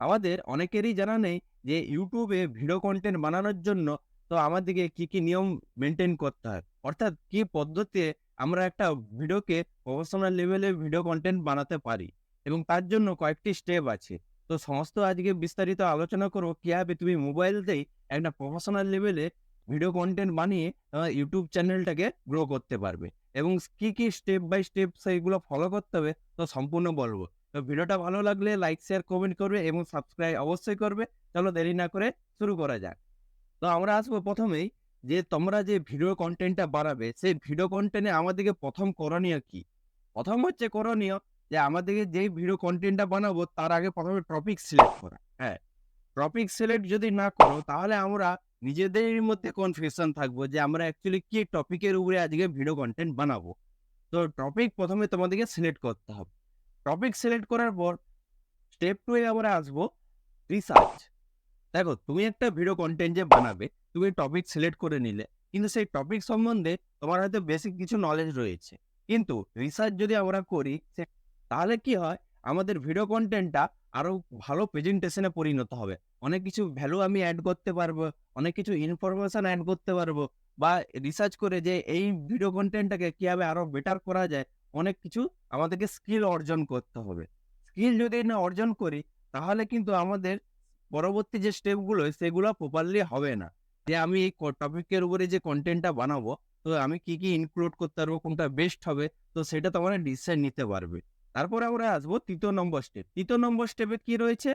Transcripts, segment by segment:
আমাদের অনেকেরই জানা নেই যে ইউটিউবে ভিডিও কন্টেন্ট বানানোর জন্য তো আমাদেরকে কি নিয়ম মেনটেন করতে হয়। অর্থাৎ কি পদ্ধতিতে আমরা একটা ভিডিওকে প্রফেশনাল লেভেলে ভিডিও কন্টেন্ট বানাতে পারি এবং তার জন্য কয়েকটি স্টেপ আছে। তো সমস্ত আজকে বিস্তারিত আলোচনা করব কিভাবে তুমি মোবাইল দিয়েই একটা প্রফেশনাল লেভেলে ভিডিও কন্টেন্ট বানিয়ে ইউটিউব চ্যানেলটাকে গ্রো করতে পারবে এবং কি স্টেপ বাই স্টেপ সেইগুলো ফলো করতে হবে তো সম্পূর্ণ বলব। তো ভিডিওটা ভালো লাগলে লাইক, শেয়ার, কমেন্ট করবে এবং সাবস্ক্রাইব অবশ্যই করবে। চলো দেরি না করে শুরু করা যাক। তো আমরা আসবো ১ম এই যে তোমরা যে ভিডিও কনটেন্টটা বানাবে, সেই ভিডিও কনটেন্টে আমাদেরকে ১ম করণীয় কি? ১ম হচ্ছে করণীয় যে আমাদেরকে যেই ভিডিও কনটেন্টটা বানাবো তার আগে ১ম এ টপিক সিলেক্ট করা। হ্যাঁ, টপিক সিলেক্ট যদি না করো তাহলে আমরা নিজেদের মধ্যে কনফিউশন থাকবো যে আমরা অ্যাকচুয়ালি কি টপিকের উপরে আজকে ভিডিও কনটেন্ট বানাবো। তো টপিক ১ম এ তোমাদেরকে সিলেক্ট করতে হবে। টপিক সিলেক্ট করার পর স্টেপ 2 এ আমরা আসবো রিসার্চ। দেখো তুমি একটা ভিডিও কনটেন্ট যে বানাবে, তুমি টপিক সিলেক্ট করে নিলে। কিন্তু সেই টপিক সম্বন্ধে তোমার হয়তো বেসিক কিছু নলেজ রয়েছে। কিন্তু রিসার্চ যদি আমরা করি তাহলে কি হয়? আমাদের ভিডিও কনটেন্টটা আরো ভালো প্রেজেন্টেশন এ পরিণত হবে। অনেক কিছু ভ্যালু আমি এড করতে পারবো, অনেক কিছু ইনফরমেশন এড করতে পারবো বা রিসার্চ করে যে এই ভিডিও কনটেন্টটাকে কিভাবে আরো বেটার করা যায়, অনেক কিছু আমাদেরকে স্কিল অর্জন করতে হবে। স্কিল যদি না অর্জন করি তাহলে কিন্তু আমাদের পরবর্তী যে স্টেপ গুলো সেগুলো প্রপারলি হবে না। যে আমি এই টপিকের উপরে যে কনটেন্টটা বানাবো, তো আমি কি ইনক্লুড করতে পারবো, কোনটা বেস্ট হবে, তো সেটা তোমরা ডিসিশন নিতে পারবে। তারপরে আমরা আসবো ৩য় নম্বর স্টেপ। ৩য় নম্বর স্টেপে কি রয়েছে?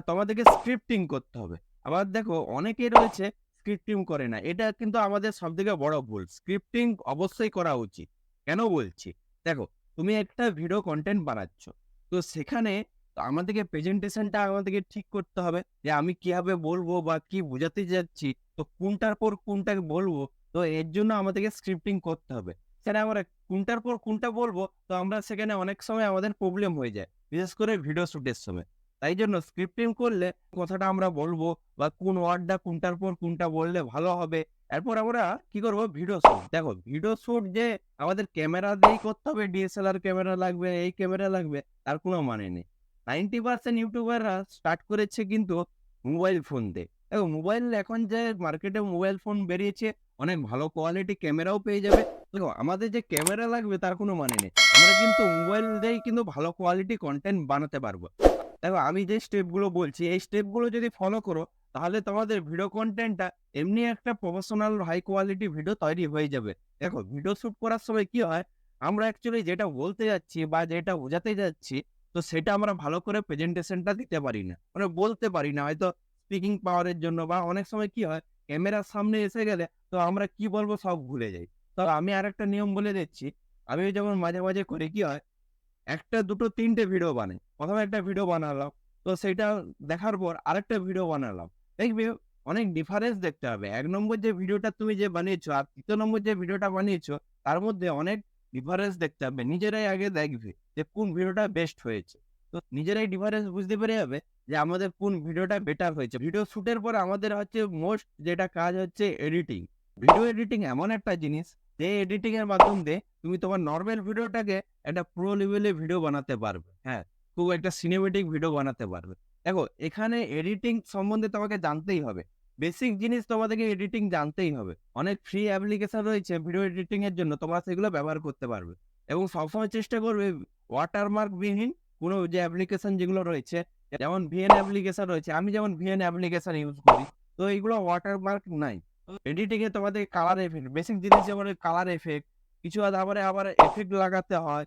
তোমাদেরকে স্ক্রিপ্টিং করতে হবে। আবার দেখো অনেকেই রয়েছে স্ক্রিপ্টিং করে না। এটা কিন্তু আমাদের সবথেকে বড় ভুল। স্ক্রিপ্টিং অবশ্যই করা উচিত। কেন বলছি? দেখো তুমি একটা ভিডিও কনটেন্ট বানাচ্ছ। তো সেখানে আমাদেরকে প্রেজেন্টেশনটা আমাদেরকে ঠিক করতে হবে যে আমি কিভাবে বলবো বা কি বোঝাতে যাচ্ছি, তো কোনটার পর কোনটা বলবো, তো এর জন্য আমাদেরকে স্ক্রিপ্টিং করতে হবে। সেটা আমরা কোনটার পর কোনটা বলবো, তো আমরা সেখানে অনেক সময় আমাদের প্রবলেম হয়ে যায়। বিশেষ করে ভিডিও শুটের সময়। তাই জন্য স্ক্রিপ্টিং করলে কথাটা আমরা বলবো বা কোন ওয়ার্ডটা কোনটার পর কোনটা বললে ভালো হবে। এরপর আমরা কি করব? Video shoot. দেখো ভিডিও শুট যে আমাদের ক্যামেরা দিয়েই করতে হবে, ডিএসএলআর ক্যামেরা লাগবে, এই ক্যামেরা লাগবে, তার কোনো মানে নেই। 90% ইউটিউবাররা স্টার্ট করেছে কিন্তু মোবাইল ফোন দিয়ে। দেখো মোবাইল এখন যে মার্কেটে মোবাইল ফোন বেরিয়েছে, অনেক ভালো কোয়ালিটি ক্যামেরাও পেয়ে যাবে। দেখো আমাদের যে ক্যামেরা লাগবে তার কোনো মানে নেই। আমরা কিন্তু মোবাইল দিয়েই কিন্তু ভালো কোয়ালিটি কনটেন্ট বানাতে পারবো। দেখো আমি যে স্টেপগুলো বলছি, এই স্টেপগুলো যদি ফলো করো তাহলে তোমাদের ভিডিও কনটেন্টটা এমনি একটা প্রফেশনাল হাই কোয়ালিটি ভিডিও তৈরি হয়ে যাবে। দেখো ভিডিও শুট করার সময় কি হয়? আমরা অ্যাকচুয়ালি যেটা বলতে যাচ্ছি বা যেটা বোঝাতে যাচ্ছি, তো সেটা আমরা ভালো করে প্রেজেন্টেশনটা দিতে পারি না। মানে বলতে পারি না হয়তো স্পিকিং পাওয়ারের জন্য বা অনেক সময় কি হয়? ক্যামেরার সামনে এসে গেলে তো আমরা কি বলবো সব ভুলে যাই। তো আমি আরেকটা নিয়ম বলে দিচ্ছি। আমি যেমন মাঝে করি কি হয়? ১ টা ২ টো ৩ টে ভিডিও বানাই। ১ম এ একটা ভিডিও বানালাম। তো সেইটা দেখার পর আরেকটা ভিডিও বানালাম। দেখবে অনেক ডিফারেন্স দেখতে হবে। ১ নম্বর যে ভিডিওটা তুমি যে বানিয়েছো আর ৩য় নম্বর যে ভিডিওটা বানিয়েছো তার মধ্যে অনেক ডিফারেন্স দেখতে হবে। নিজেরাই আগে দেখবে যে কোন ভিডিওটা বেস্ট হয়েছে। তো নিজেরাই ডিফারেন্স বুঝতে পেরে যাবে যে আমাদের কোন ভিডিওটা বেটার হয়েছে। ভিডিও শুটের পর আমাদের হচ্ছে মোস্ট যেটা কাজ হচ্ছে এডিটিং। ভিডিও এডিটিং এমন একটা জিনিস যে এডিটিং এর মাধ্যম দিয়ে তুমি তোমার নরমাল ভিডিওটাকে একটা প্রো লেভেলে ভিডিও বানাতে পারবে। হ্যাঁ, খুব একটা সিনেমেটিক ভিডিও বানাতে পারবে। দেখো এখানে এডিটিং সম্বন্ধে তোমাকে জানতেই হবে। বেসিক জিনিস তোমাদেরকে এডিটিং জানতেই হবে। অনেক ফ্রি অ্যাপ্লিকেশন রয়েছে ভিডিও এডিটিং এর জন্য, তোমরা সেগুলো ব্যবহার করতে পারবে। এবং সবসময় চেষ্টা করবে ওয়াটারমার্ক বিহীন কোনো যে অ্যাপ্লিকেশন যেগুলো রয়েছে, যেমন ভিএন অ্যাপ্লিকেশন রয়েছে। আমি যেমন ভিএন অ্যাপ্লিকেশন ইউজ করি। তো এইগুলো ওয়াটারমার্ক নাই। এডিটিং এ তোমাদের কালার ইফেক্ট, বেসিক জিনিস যেমন কালার ইফেক্ট, কিছু আবার ইফেক্ট লাগাতে হয়।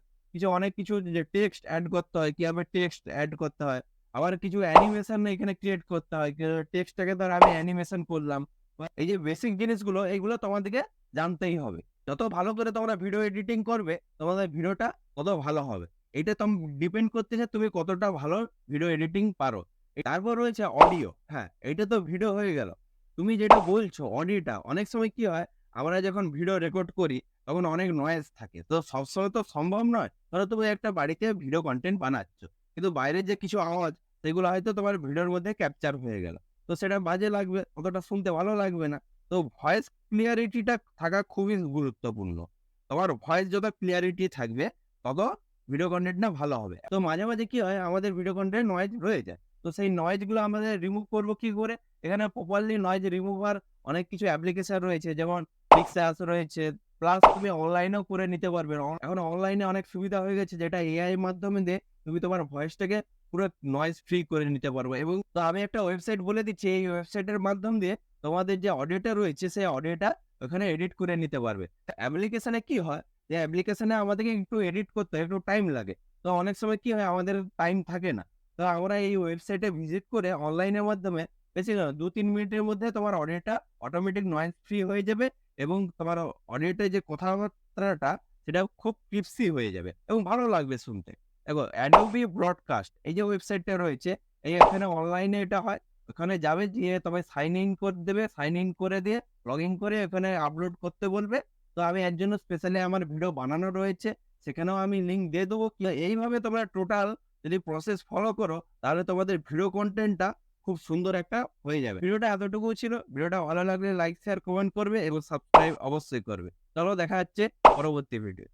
অনেক কিছু যে টেক্সট এড করতে হয়, কিভাবে টেক্সট এড করতে হয়। আবার কিছু অ্যানিমেশন এখানে ক্রিয়েট করতে হয়। টেক্সটটাকে ধর আমি অ্যানিমেশন করলাম। এই যে বেসিক জিনিসগুলো এইগুলো তোমাদেরকে জানতেই হবে। যত ভালো করে তোমরা ভিডিও এডিটিং করবে, তোমাদের ভিডিওটা তত ভালো হবে। এটা ডিপেন্ড করতেছে তুমি কতটা ভালো ভিডিও এডিটিং পারো। তারপর রয়েছে অডিও। হ্যাঁ, এইটা তো ভিডিও হয়ে গেল। তুমি যেটা বলছো অডিওটা, অনেক সময় কি হয়? আমরা যখন ভিডিও রেকর্ড করি তখন অনেক নয়েজ থাকে। তো সবসময় তো সম্ভব নয়। ধরো তুমি একটা বাড়িতে ভিডিও কনটেন্ট বানাচ্ছ। কিন্তু বাইরের যে কিছু আওয়াজ সেগুলো হয়তো তোমার ভিডিওর মধ্যে ক্যাপচার হয়ে গেল। তো সেটা বাজে লাগবে, অতটা শুনতে ভালো লাগবে না। তো ভয়েস ক্লিয়ারিটিটা থাকা খুবই গুরুত্বপূর্ণ। তোমার ভয়েস যত ক্লিয়ারিটি থাকবে তত ভিডিও কনটেন্টটা ভালো হবে। তো মাঝে কি হয়? আমাদের ভিডিও কনটেন্ট নয়েজ রয়ে যায়। তো সেই নয়েজ গুলো আমাদের রিমুভ করবো কি করে? এখানে প্রপারলি নয়েজ রিমুভার অনেক কিছু অ্যাপ্লিকেশন রয়েছে, যেমন পিক্সাস রয়েছে। প্লাস তুমি অনলাইনেও করে নিতে পারবে। এখন অনলাইনে অনেক সুবিধা হয়ে গেছে, যেটা এআই এর মাধ্যমে দিয়ে তুমি তোমার ভয়েসটাকে পুরো নয়েজ ফ্রি করে নিতে পারবে। এবং তো আমি একটা ওয়েবসাইট বলে দিচ্ছি, এই ওয়েবসাইটের মাধ্যম দিয়ে তোমাদের যে অডিওটা রয়েছে সেই অডিওটা ওখানে এডিট করে নিতে পারবে। অ্যাপ্লিকেশনে কি হয়, যে অ্যাপ্লিকেশনে আমাদেরকে একটু এডিট করতে হয়, একটু টাইম লাগে। তো অনেক সময় কি হয়, আমাদের টাইম থাকে না। তো আমরা এই ওয়েবসাইটে ভিজিট করে অনলাইনের মাধ্যমে বেশি না ২-৩ মিনিটের মধ্যে তোমার অডিওটা অটোমেটিক নয়েজ ফ্রি হয়ে যাবে এবং তোমার অডিওতে যে কথাবার্তাটা সেটা খুব ক্রিপসি হয়ে যাবে এবং ভালো লাগবে শুনতে। দেখো Adobe ব্রডকাস্ট এই যে ওয়েবসাইটটা রয়েছে, এখানে অনলাইনে এটা হয়। ওখানে যাবে, গিয়ে তবে সাইন ইন করে দেবে। সাইন ইন করে দিয়ে লগইন করে ওখানে আপলোড করতে বলবে। তো আমি এর জন্য স্পেশালি আমার ভিডিও বানানো রয়েছে। সেখানেও আমি লিঙ্ক দিয়ে দেবো। এইভাবে তোমরা টোটাল যদি প্রসেস ফলো করো, তাহলে তোমাদের ভিডিও কনটেন্টটা খুব সুন্দর একটা হয়ে যাবে। ভিডিওটা এতটুকুই ছিল। ভিডিওটা ভালো লাগলে লাইক, শেয়ার, কমেন্ট করবে এবং সাবস্ক্রাইব অবশ্যই করবে। চলো দেখা হচ্ছে পরবর্তী ভিডিও।